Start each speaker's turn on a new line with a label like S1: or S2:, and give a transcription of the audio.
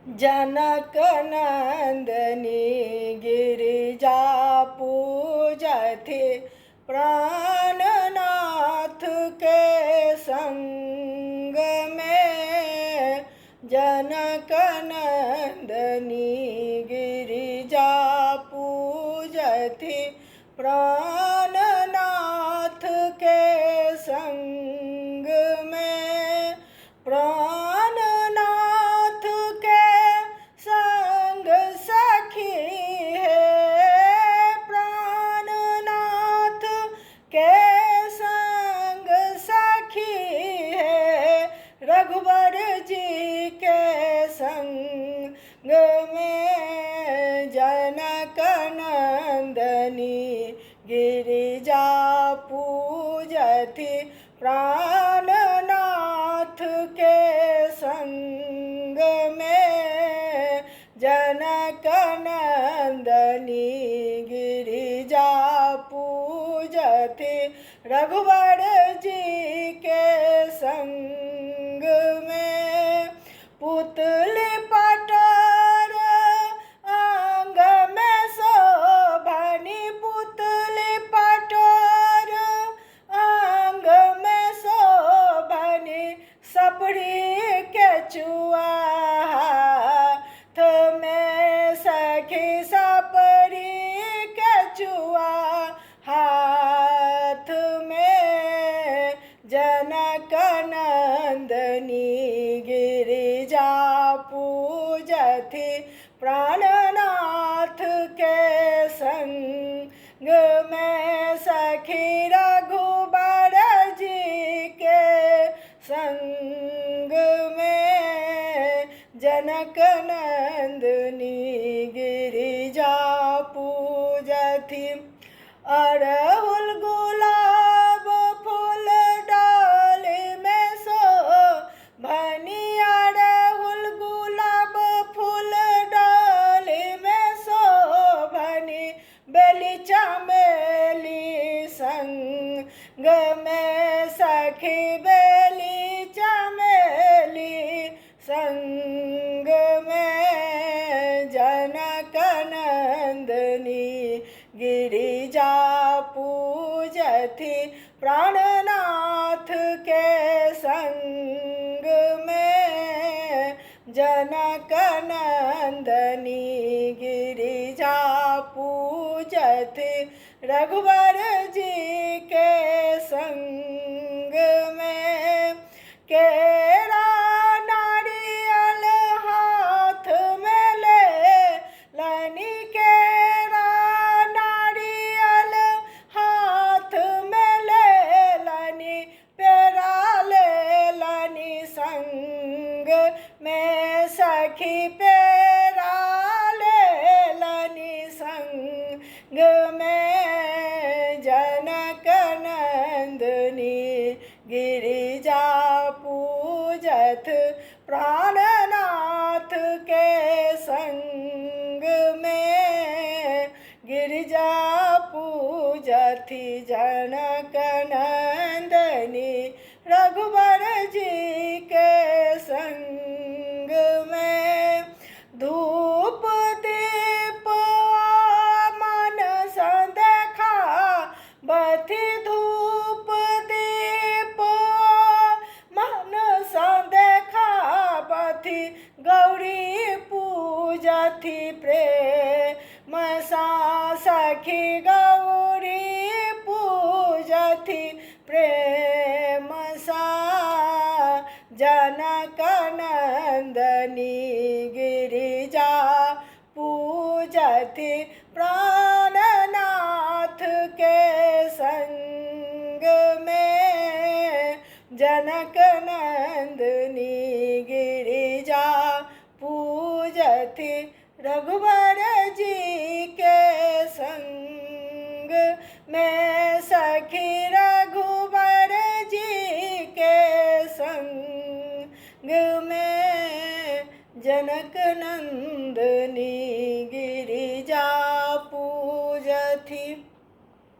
S1: जनक नंदनी गिरिजा पूजथि प्राणनाथ के संग में। जनक नंदनी गिरिजा पूजथि प्राणनाथ के संग में। प्राणनाथ के संग सखी है, प्राणनाथ के संग सखी है। रघुवर जी के संग में। जनक नंदनी गिरिजा पूजथि प्राणनाथ के संग में। जनक नंदनी गिरिजा पूजथि रघुवर जी के संग में। पुतली पटर अंग में शोभनी, पुतली पटर अंग में शोभनी। सपड़ी के चुआ हाथ में सखी, सपड़ी के चुआ हाथ में। जनक नंदनी गिरिजा पूजथि प्राणनाथ के संग में। सखी रघुबर जी के संग में। जनक नंदनी गिरिजा पूजथि अड़हुल गुलाब फूल डाली में शोभनी। अड़हुल गुलाब फूल डाली में शोभनी। बेली चमेली संग में सखी, बेली चमेली संग में। जनक नंदनी गिरिजा पूजथि प्राणनाथ के संग में। जनक नंदनी गिरिजा पूजथि रघुवर जी के संग में। केरा नारियल हाथ में ले लनी, केरा नारियल हाथ में ले लनी। पेरा ले लनी संग में सखी, पेरा ले लनी संग में। जनक नंदनी गिरिजा पूजथ प्राणनाथ के संग में। गिरिजा पूजथि जनक नंदनी रघुवर जी के संग में। धूप दीप मन संदेखा बथि, धूप दीप मन संदेखा बथि। गौरी पूजथि प्रेम सा सखी, गौरी पूजथि प्रेम सा। जनक नंदनी गिरिजा पूजथि प्राणनाथ के संग में। जनक नंदनी गिरिजा पूजथि रघुवर जी के संग में। सखी रघुवर जी के संग में। जनक नंदनी